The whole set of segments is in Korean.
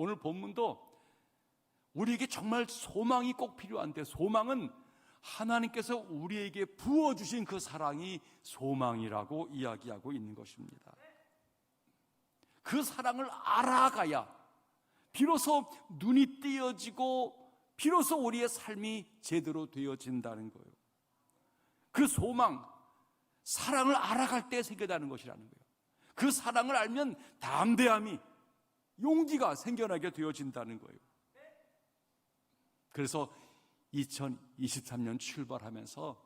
오늘 본문도 우리에게 정말 소망이 꼭 필요한데, 소망은 하나님께서 우리에게 부어주신 그 사랑이 소망이라고 이야기하고 있는 것입니다. 그 사랑을 알아가야 비로소 눈이 띄어지고 비로소 우리의 삶이 제대로 되어진다는 거예요. 그 소망, 사랑을 알아갈 때 생겨나는 것이라는 거예요. 그 사랑을 알면 담대함이, 용기가 생겨나게 되어진다는 거예요. 그래서 2023년 출발하면서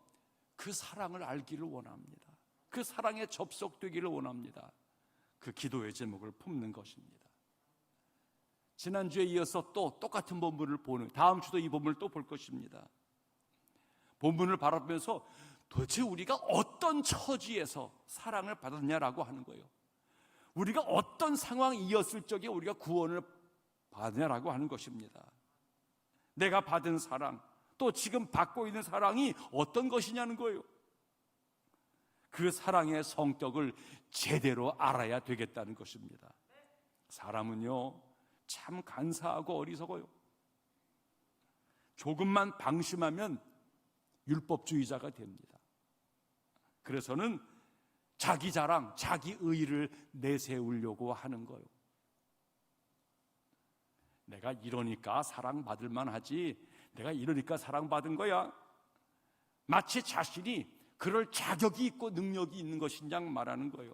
그 사랑을 알기를 원합니다. 그 사랑에 접속되기를 원합니다. 그 기도의 제목을 품는 것입니다. 지난주에 이어서 또 똑같은 본문을 보는, 다음 주도 이 본문을 또 볼 것입니다. 본문을 바라보면서 도대체 우리가 어떤 처지에서 사랑을 받았냐라고 하는 거예요. 우리가 어떤 상황이었을 적에 우리가 구원을 받느냐라고 하는 것입니다. 내가 받은 사랑, 또 지금 받고 있는 사랑이 어떤 것이냐는 거예요. 그 사랑의 성격을 제대로 알아야 되겠다는 것입니다. 사람은요, 참 간사하고 어리석어요. 조금만 방심하면 율법주의자가 됩니다. 그래서는 자기 자랑, 자기 의의를 내세우려고 하는 거예요. 내가 이러니까 사랑받을 만하지, 내가 이러니까 사랑받은 거야. 마치 자신이 그럴 자격이 있고 능력이 있는 것인 양 말하는 거예요.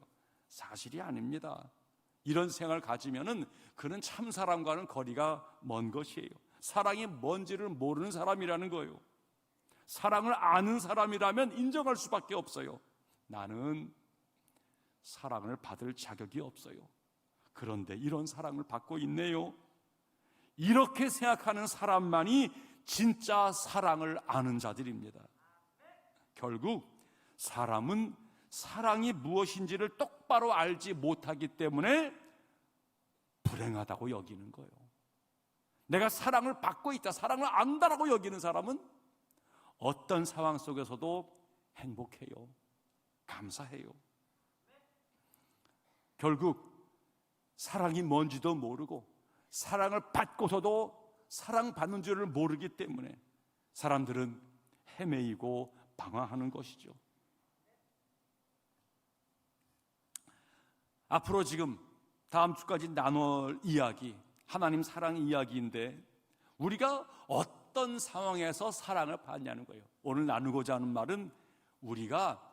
사실이 아닙니다. 이런 생각을 가지면은 그는 참 사랑과는 거리가 먼 것이에요. 사랑이 뭔지를 모르는 사람이라는 거예요. 사랑을 아는 사람이라면 인정할 수밖에 없어요. 나는 사랑을 받을 자격이 없어요. 그런데 이런 사랑을 받고 있네요. 이렇게 생각하는 사람만이 진짜 사랑을 아는 자들입니다. 결국 사람은 사랑이 무엇인지를 똑바로 알지 못하기 때문에 불행하다고 여기는 거예요. 내가 사랑을 받고 있다, 사랑을 안다라고 여기는 사람은 어떤 상황 속에서도 행복해요. 감사해요. 결국 사랑이 뭔지도 모르고 사랑을 받고서도 사랑받는 줄을 모르기 때문에 사람들은 헤매이고 방황하는 것이죠. 앞으로 지금 다음 주까지 나눌 이야기, 하나님 사랑 이야기인데 우리가 어떤 상황에서 사랑을 받냐는 거예요. 오늘 나누고자 하는 말은 우리가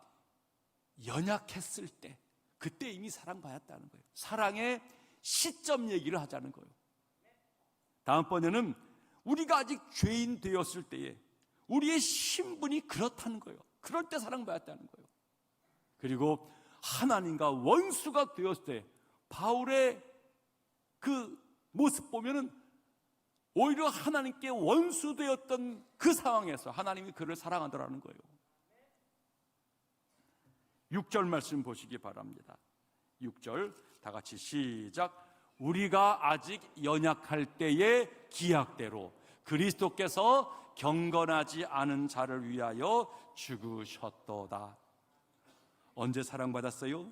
연약했을 때, 그때 이미 사랑받았다는 거예요. 사랑의 시점 얘기를 하자는 거예요. 다음번에는 우리가 아직 죄인 되었을 때에 우리의 신분이 그렇다는 거예요. 그럴 때 사랑받았다는 거예요. 그리고 하나님과 원수가 되었을 때 바울의 그 모습 보면은 오히려 하나님께 원수되었던 그 상황에서 하나님이 그를 사랑하더라는 거예요. 6절 말씀 보시기 바랍니다. 6절 다 같이 시작. 우리가 아직 연약할 때의 기약대로 그리스도께서 경건하지 않은 자를 위하여 죽으셨도다. 언제 사랑받았어요?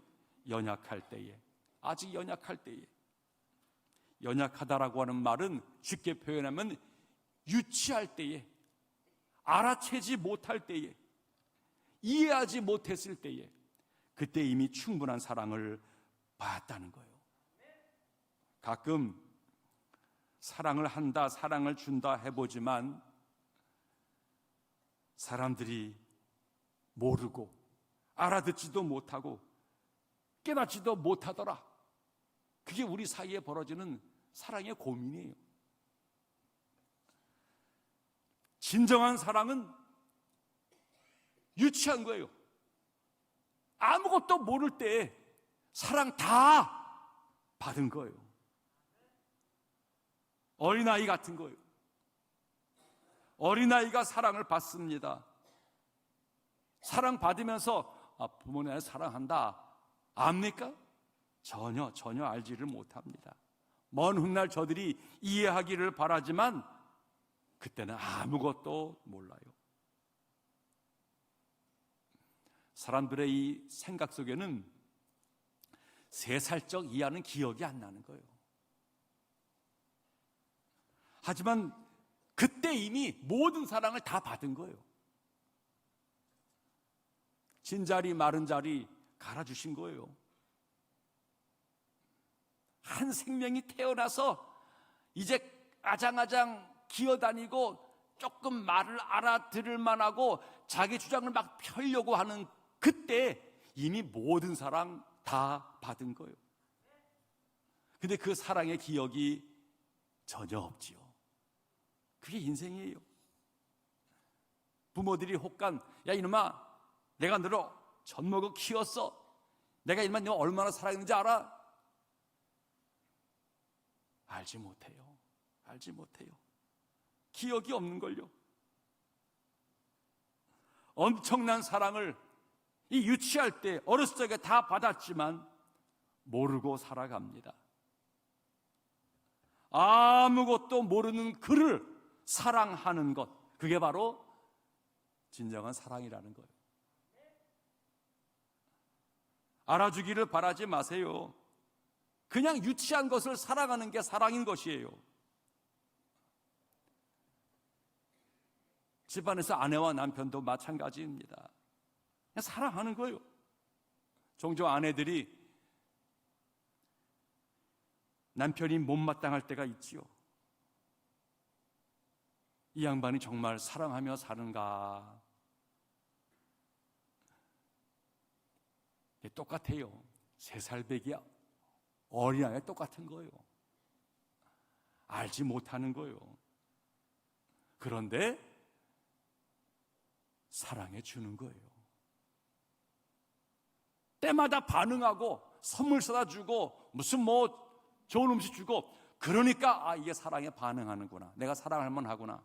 연약할 때에. 아직 연약할 때에. 연약하다라고 하는 말은 쉽게 표현하면 유치할 때에, 알아채지 못할 때에, 이해하지 못했을 때에, 그때 이미 충분한 사랑을 받았다는 거예요. 가끔 사랑을 한다, 사랑을 준다 해보지만 사람들이 모르고 알아듣지도 못하고 깨닫지도 못하더라. 그게 우리 사이에 벌어지는 사랑의 고민이에요. 진정한 사랑은 유치한 거예요. 아무것도 모를 때 사랑 다 받은 거예요. 어린아이 같은 거예요. 어린아이가 사랑을 받습니다. 사랑받으면서 부모님 사랑한다 압니까? 전혀 알지를 못합니다. 먼 훗날 저들이 이해하기를 바라지만 그때는 아무것도 몰라요. 사람들의 이 생각 속에는 3살적 이하는 기억이 안 나는 거예요. 하지만 그때 이미 모든 사랑을 다 받은 거예요. 진 자리 마른 자리 갈아주신 거예요. 한 생명이 태어나서 이제 아장아장 기어다니고 조금 말을 알아들을 만하고 자기 주장을 막 펴려고 하는 그때 이미 모든 사랑 다 받은 거예요. 근데 그 사랑의 기억이 전혀 없지요. 그게 인생이에요. 부모들이 혹간 야 이놈아 내가 너를 젖먹어 키웠어. 내가 이놈아 너 얼마나 사랑했는지 알아? 알지 못해요. 알지 못해요. 기억이 없는걸요. 엄청난 사랑을 이 유치할 때 어렸을 적에 다 받았지만 모르고 살아갑니다. 아무것도 모르는 그를 사랑하는 것, 그게 바로 진정한 사랑이라는 거예요. 알아주기를 바라지 마세요. 그냥 유치한 것을 사랑하는 게 사랑인 것이에요. 집안에서 아내와 남편도 마찬가지입니다. 그냥 사랑하는 거예요. 종종 아내들이 남편이 못마땅할 때가 있지요. 이 양반이 정말 사랑하며 사는가? 똑같아요. 3살 배기야. 어린아이와 똑같은 거예요. 알지 못하는 거예요. 그런데 사랑해 주는 거예요. 때마다 반응하고 선물 사다 주고 무슨 좋은 음식 주고 그러니까 이게 사랑에 반응하는구나. 내가 사랑할 만하구나.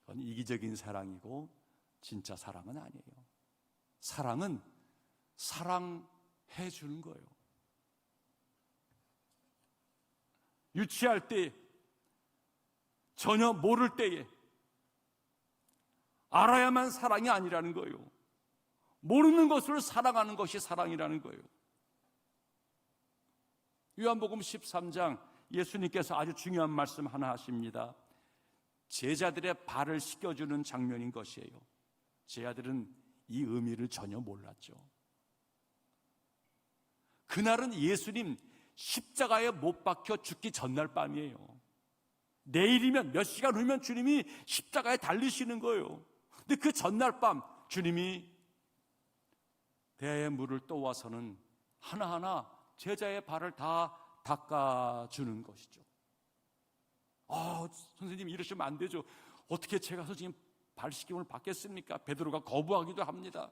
그건 이기적인 사랑이고 진짜 사랑은 아니에요. 사랑은 사랑해 주는 거예요. 유치할 때 전혀 모를 때에 알아야만 사랑이 아니라는 거예요. 모르는 것을 사랑하는 것이 사랑이라는 거예요. 요한복음 13장 예수님께서 아주 중요한 말씀 하나 하십니다. 제자들의 발을 씻겨주는 장면인 것이에요. 제자들은 이 의미를 전혀 몰랐죠. 그날은 예수님 십자가에 못 박혀 죽기 전날 밤이에요. 내일이면 몇 시간 후면 주님이 십자가에 달리시는 거예요. 근데 그 전날 밤 주님이 대야의 물을 떠와서는 하나하나 제자의 발을 다 닦아주는 것이죠. 선생님 이러시면 안 되죠. 어떻게 제가 선생님 발 씻김을 받겠습니까? 베드로가 거부하기도 합니다.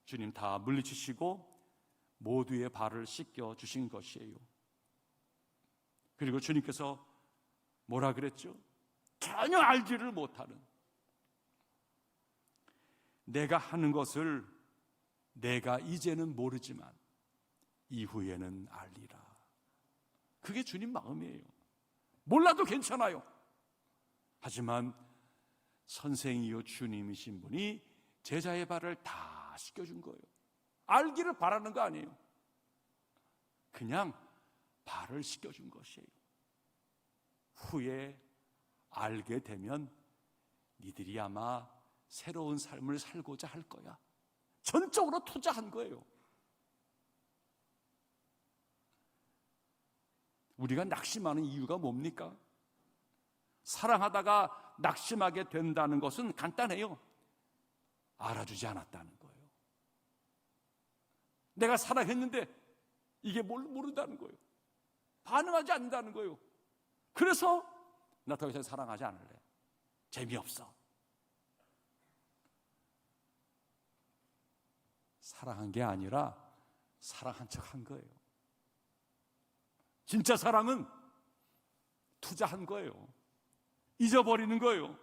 주님 다 물리치시고 모두의 발을 씻겨주신 것이에요. 그리고 주님께서 뭐라 그랬죠? 전혀 알지를 못하는, 내가 하는 것을 내가 이제는 모르지만 이후에는 알리라. 그게 주님 마음이에요. 몰라도 괜찮아요. 하지만 선생이요 주님이신 분이 제자의 발을 다 씻겨준 거예요. 알기를 바라는 거 아니에요. 그냥 발을 씻겨준 것이에요. 후에 알게 되면 니들이 아마 새로운 삶을 살고자 할 거야. 전적으로 투자한 거예요. 우리가 낙심하는 이유가 뭡니까? 사랑하다가 낙심하게 된다는 것은 간단해요. 알아주지 않았다는 거예요. 내가 사랑했는데 이게 뭘 모른다는 거예요. 반응하지 않는다는 거예요. 그래서 나 더 이상 사랑하지 않을래. 재미없어. 사랑한 게 아니라 사랑한 척 한 거예요. 진짜 사랑은 투자한 거예요. 잊어버리는 거예요.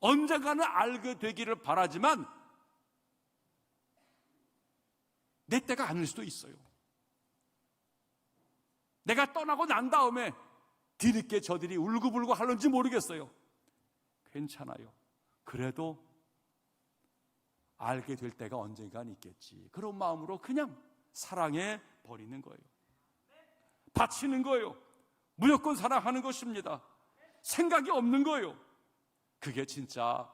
언젠가는 알게 되기를 바라지만 내 때가 아닐 수도 있어요. 내가 떠나고 난 다음에 뒤늦게 저들이 울고불고 하는지 모르겠어요. 괜찮아요. 그래도 알게 될 때가 언젠간 있겠지. 그런 마음으로 그냥 사랑해 버리는 거예요. 바치는 거예요. 무조건 사랑하는 것입니다. 생각이 없는 거예요. 그게 진짜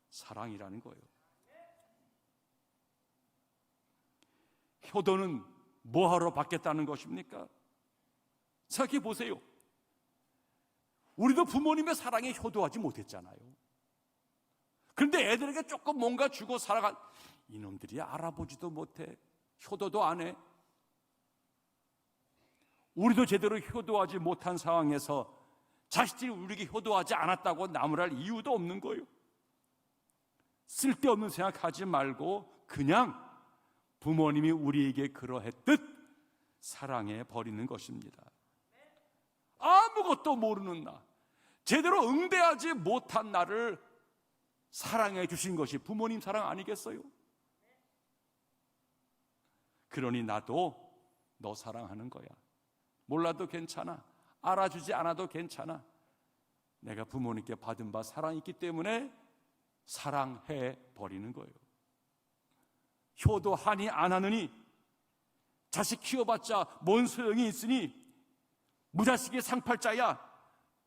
사랑이라는 거예요. 효도는 뭐하러 받겠다는 것입니까? 생각해 보세요. 우리도 부모님의 사랑에 효도하지 못했잖아요. 그런데 애들에게 조금 뭔가 주고 살아간 이놈들이 알아보지도 못해. 효도도 안 해. 우리도 제대로 효도하지 못한 상황에서 자식들이 우리에게 효도하지 않았다고 나무랄 이유도 없는 거예요. 쓸데없는 생각하지 말고 그냥 부모님이 우리에게 그러했듯 사랑해 버리는 것입니다. 아무것도 모르는 나, 제대로 응대하지 못한 나를 사랑해 주신 것이 부모님 사랑 아니겠어요? 그러니 나도 너 사랑하는 거야. 몰라도 괜찮아. 알아주지 않아도 괜찮아. 내가 부모님께 받은 바 사랑이 있기 때문에 사랑해 버리는 거예요. 효도하니 안 하느니, 자식 키워봤자 뭔 소용이 있으니, 무자식이 상팔자야.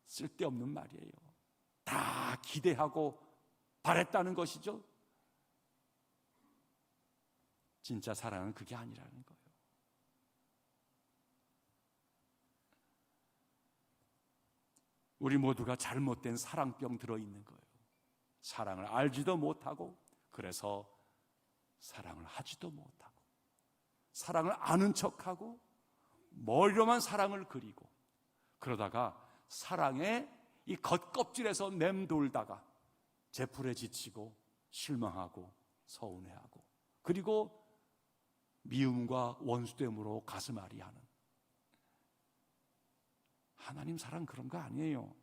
쓸데없는 말이에요. 다 기대하고 바랬다는 것이죠. 진짜 사랑은 그게 아니라는 거예요. 우리 모두가 잘못된 사랑병 들어있는 거예요. 사랑을 알지도 못하고, 그래서 사랑을 하지도 못하고, 사랑을 아는 척하고, 머리로만 사랑을 그리고, 그러다가 사랑의 이 겉껍질에서 맴돌다가 제풀에 지치고 실망하고 서운해하고, 그리고 미움과 원수됨으로 가슴앓이하는, 하나님 사랑 그런 거 아니에요.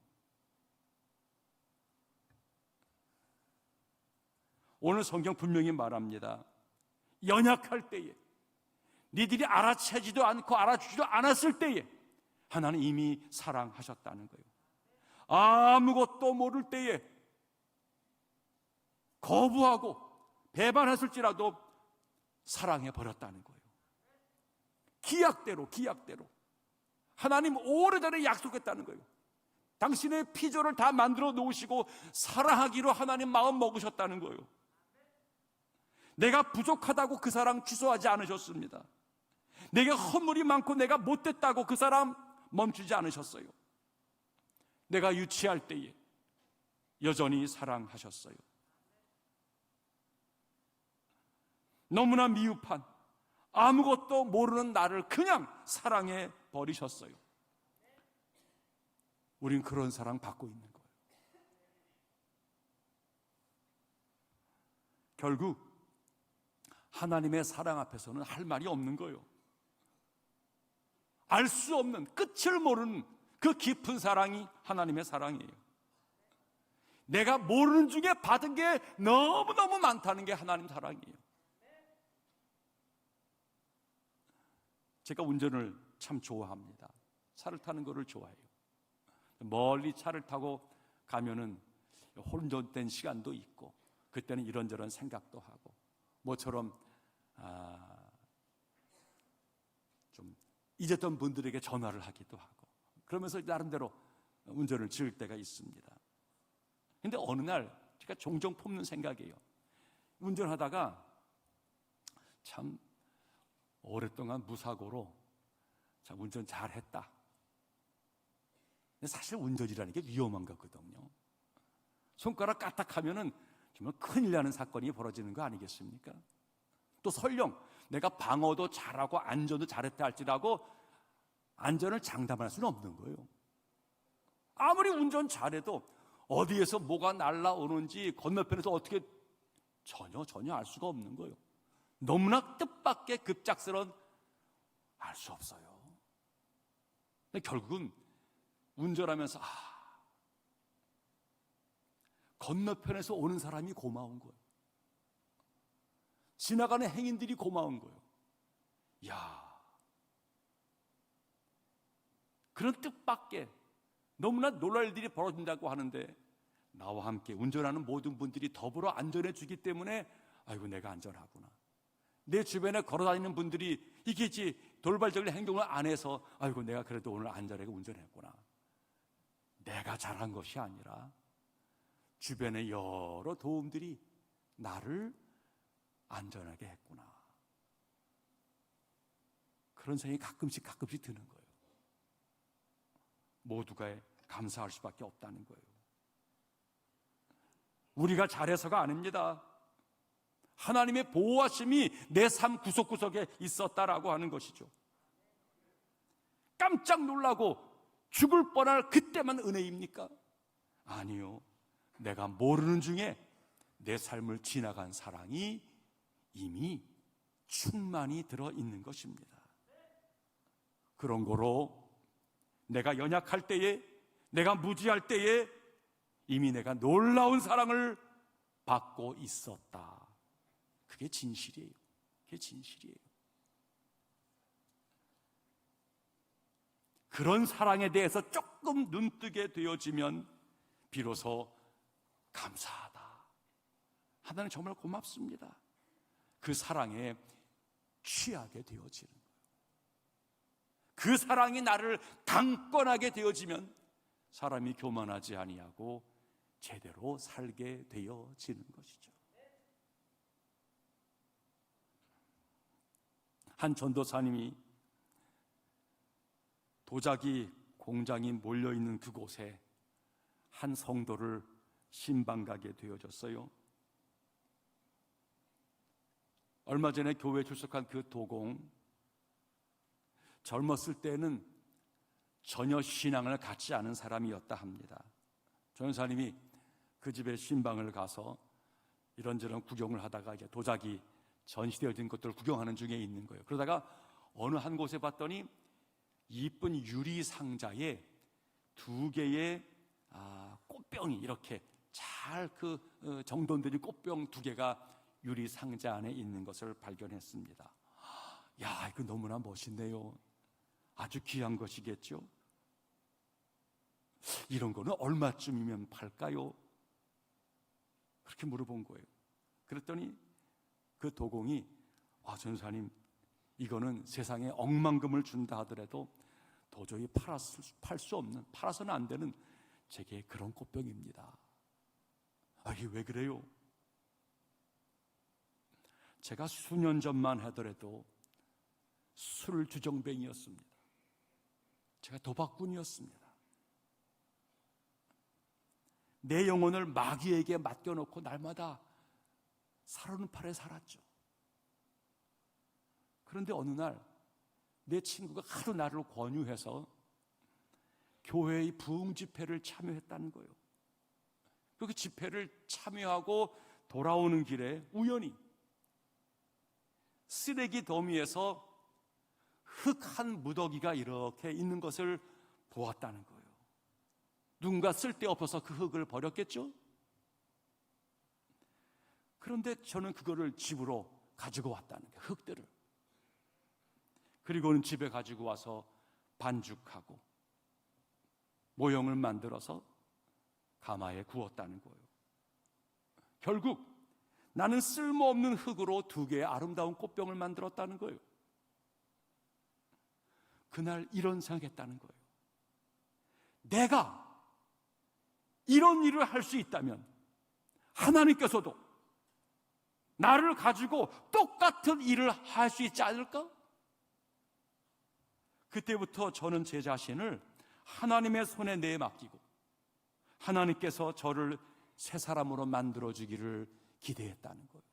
오늘 성경 분명히 말합니다. 연약할 때에, 니들이 알아채지도 않고 알아주지도 않았을 때에 하나님 이미 사랑하셨다는 거예요. 아무것도 모를 때에 거부하고 배반했을지라도 사랑해 버렸다는 거예요. 기약대로 하나님 오래전에 약속했다는 거예요. 당신의 피조를 다 만들어 놓으시고 사랑하기로 하나님 마음 먹으셨다는 거예요. 내가 부족하다고 그 사랑 취소하지 않으셨습니다. 내가 허물이 많고 내가 못됐다고 그 사람 멈추지 않으셨어요. 내가 유치할 때에 여전히 사랑하셨어요. 너무나 미흡한, 아무것도 모르는 나를 그냥 사랑해 버리셨어요. 우린 그런 사랑 받고 있는 거예요. 결국 하나님의 사랑 앞에서는 할 말이 없는 거예요. 알 수 없는, 끝을 모르는 그 깊은 사랑이 하나님의 사랑이에요. 내가 모르는 중에 받은 게 너무너무 많다는 게 하나님 사랑이에요. 제가 운전을 참 좋아합니다. 차를 타는 거를 좋아해요. 멀리 차를 타고 가면은 혼돈된 시간도 있고, 그때는 이런저런 생각도 하고, 모처럼 좀 잊었던 분들에게 전화를 하기도 하고, 그러면서 나름대로 운전을 지을 때가 있습니다. 근데 어느 날 제가 종종 품는 생각이에요. 운전하다가 참 오랫동안 무사고로 참 운전 잘했다. 근데 사실 운전이라는 게 위험한 거거든요. 손가락 까딱하면은 정말 큰일 나는 사건이 벌어지는 거 아니겠습니까? 또 설령 내가 방어도 잘하고 안전도 잘했다 할지라도 안전을 장담할 수는 없는 거예요. 아무리 운전 잘해도 어디에서 뭐가 날라오는지 건너편에서 어떻게 전혀 알 수가 없는 거예요. 너무나 뜻밖의 급작스러운, 알 수 없어요. 근데 결국은 운전하면서 건너편에서 오는 사람이 고마운 거예요. 지나가는 행인들이 고마운 거예요. 그런 뜻밖의 너무나 놀랄 일들이 벌어진다고 하는데, 나와 함께 운전하는 모든 분들이 더불어 안전해 주기 때문에 아이고 내가 안전하구나, 내 주변에 걸어다니는 분들이 이게 돌발적인 행동을 안 해서 아이고 내가 그래도 오늘 안전하게 운전했구나, 내가 잘한 것이 아니라 주변의 여러 도움들이 나를 안전하게 했구나, 그런 생각이 가끔씩 드는 거예요. 모두가 감사할 수밖에 없다는 거예요. 우리가 잘해서가 아닙니다. 하나님의 보호하심이 내 삶 구석구석에 있었다라고 하는 것이죠. 깜짝 놀라고 죽을 뻔할 그때만 은혜입니까? 아니요. 내가 모르는 중에 내 삶을 지나간 사랑이 이미 충만히 들어있는 것입니다. 그런 거로 내가 연약할 때에, 내가 무지할 때에 이미 내가 놀라운 사랑을 받고 있었다. 그게 진실이에요. 그게 진실이에요. 그런 사랑에 대해서 조금 눈뜨게 되어지면 비로소 감사하다, 하나님 정말 고맙습니다, 그 사랑에 취하게 되어지는 거예요. 그 사랑이 나를 강권하게 되어지면 사람이 교만하지 아니하고 제대로 살게 되어지는 것이죠. 한 전도사님이 도자기 공장이 몰려있는 그곳에 한 성도를 신방가게 되어졌어요. 얼마 전에 교회에 출석한 그 도공, 젊었을 때는 전혀 신앙을 갖지 않은 사람이었다 합니다. 전사님이 그 집에 신방을 가서 이런저런 구경을 하다가 이제 도자기 전시되어진 것들을 구경하는 중에 있는 거예요. 그러다가 어느 한 곳에 봤더니 이쁜 유리 상자에 2개의 꽃병이 이렇게 잘 정돈된 꽃병 2개가 유리 상자 안에 있는 것을 발견했습니다. 야, 이거 너무나 멋있네요. 아주 귀한 것이겠죠? 이런 거는 얼마쯤이면 팔까요? 그렇게 물어본 거예요. 그랬더니 그 도공이 전사님, 이거는 세상에 억만금을 준다 하더라도 도저히 팔 수 없는, 팔아서는 안 되는 제게 그런 꽃병입니다. 이게 왜 그래요? 제가 수년 전만 하더라도 술 주정뱅이였습니다. 제가 도박꾼이었습니다. 내 영혼을 마귀에게 맡겨놓고 날마다 살아오는 팔에 살았죠. 그런데 어느 날 내 친구가 하도 나를 권유해서 교회의 부흥 집회를 참여했다는 거예요. 그 집회를 참여하고 돌아오는 길에 우연히 쓰레기 더미에서 흙 한 무더기가 이렇게 있는 것을 보았다는 거예요. 누군가 쓸데없어서 그 흙을 버렸겠죠? 그런데 저는 그거를 집으로 가지고 왔다는 거예요. 흙들을. 그리고는 집에 가지고 와서 반죽하고 모형을 만들어서 가마에 구웠다는 거예요. 결국 나는 쓸모없는 흙으로 2개의 아름다운 꽃병을 만들었다는 거예요. 그날 이런 생각했다는 거예요. 내가 이런 일을 할 수 있다면 하나님께서도 나를 가지고 똑같은 일을 할 수 있지 않을까? 그때부터 저는 제 자신을 하나님의 손에 내맡기고 하나님께서 저를 새 사람으로 만들어주기를 기대했다는 거예요.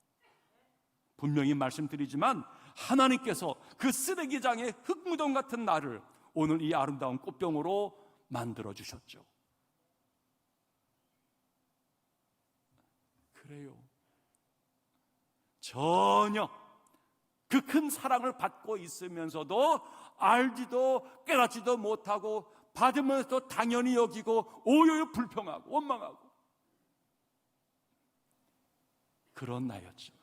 분명히 말씀드리지만 하나님께서 그 쓰레기장의 흙무덤 같은 나를 오늘 이 아름다운 꽃병으로 만들어주셨죠. 그래요. 전혀 그 큰 사랑을 받고 있으면서도 알지도 깨닫지도 못하고 받으면서도 당연히 여기고 오히려 불평하고 원망하고 그런 나였지만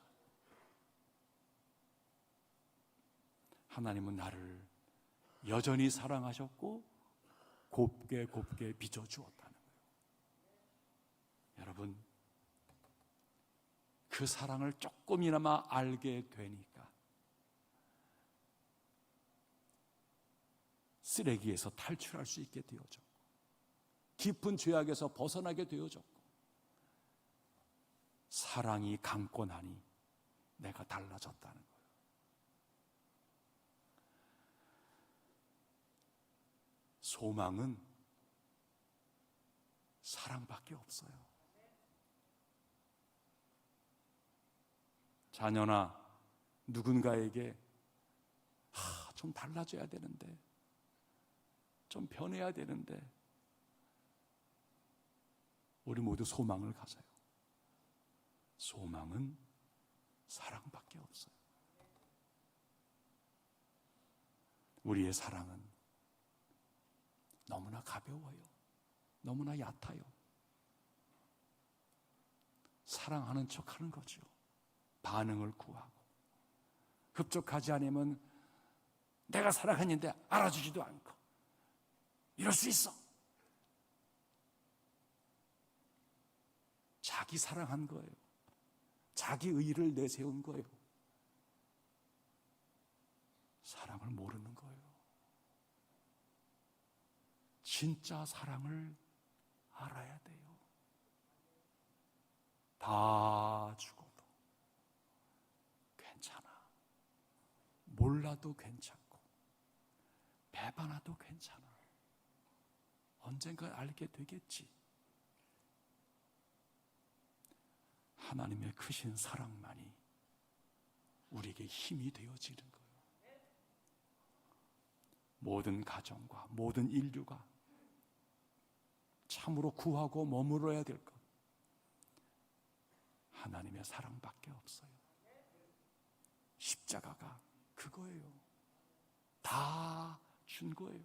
하나님은 나를 여전히 사랑하셨고 곱게 빚어주었다는 거예요. 여러분, 그 사랑을 조금이나마 알게 되니까 쓰레기에서 탈출할 수 있게 되어졌고, 깊은 죄악에서 벗어나게 되어졌고, 사랑이 감고 나니 내가 달라졌다는 거예요. 소망은 사랑밖에 없어요. 자녀나 누군가에게 좀 달라져야 되는데, 좀 변해야 되는데, 우리 모두 소망을 가져요. 소망은 사랑밖에 없어요. 우리의 사랑은 너무나 가벼워요. 너무나 얕아요. 사랑하는 척 하는 거죠. 반응을 구하고, 흡족하지 않으면 내가 사랑했는데 알아주지도 않고, 이럴 수 있어. 자기 사랑한 거예요. 자기 의의를 내세운 거예요. 사랑을 모르는 거예요. 진짜 사랑을 알아야 돼요. 다 죽어도 괜찮아. 몰라도 괜찮고, 배반해도 괜찮아. 언젠가 알게 되겠지. 하나님의 크신 사랑만이 우리에게 힘이 되어지는 거예요. 모든 가정과 모든 인류가 참으로 구하고 머물러야 될 것, 하나님의 사랑밖에 없어요. 십자가가 그거예요. 다 준 거예요.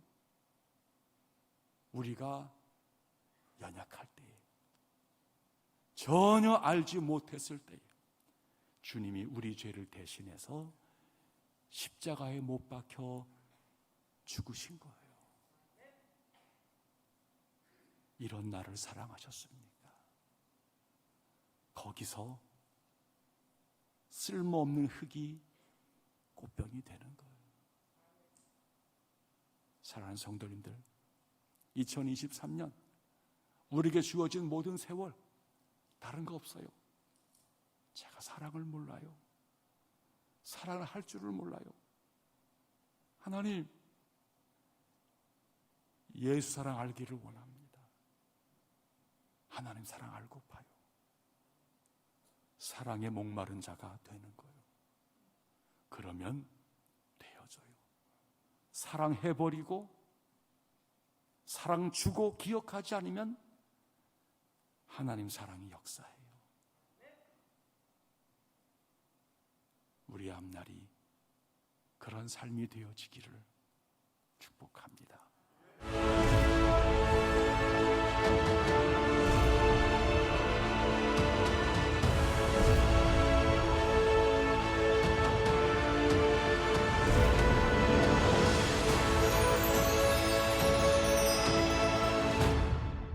우리가 연약할 때에, 전혀 알지 못했을 때에 주님이 우리 죄를 대신해서 십자가에 못 박혀 죽으신 거예요. 이런 나를 사랑하셨습니까? 거기서 쓸모없는 흙이 꽃병이 되는 거예요. 사랑하는 성도님들, 2023년 우리에게 주어진 모든 세월 다른 거 없어요. 제가 사랑을 몰라요. 사랑을 할 줄을 몰라요. 하나님, 예수 사랑 알기를 원합니다. 하나님 사랑 알고파요. 사랑에 목마른 자가 되는 거예요. 그러면 되어져요. 사랑해버리고 사랑 주고 기억하지 않으면 하나님 사랑이 역사해요. 우리 앞날이 그런 삶이 되어지기를 축복합니다.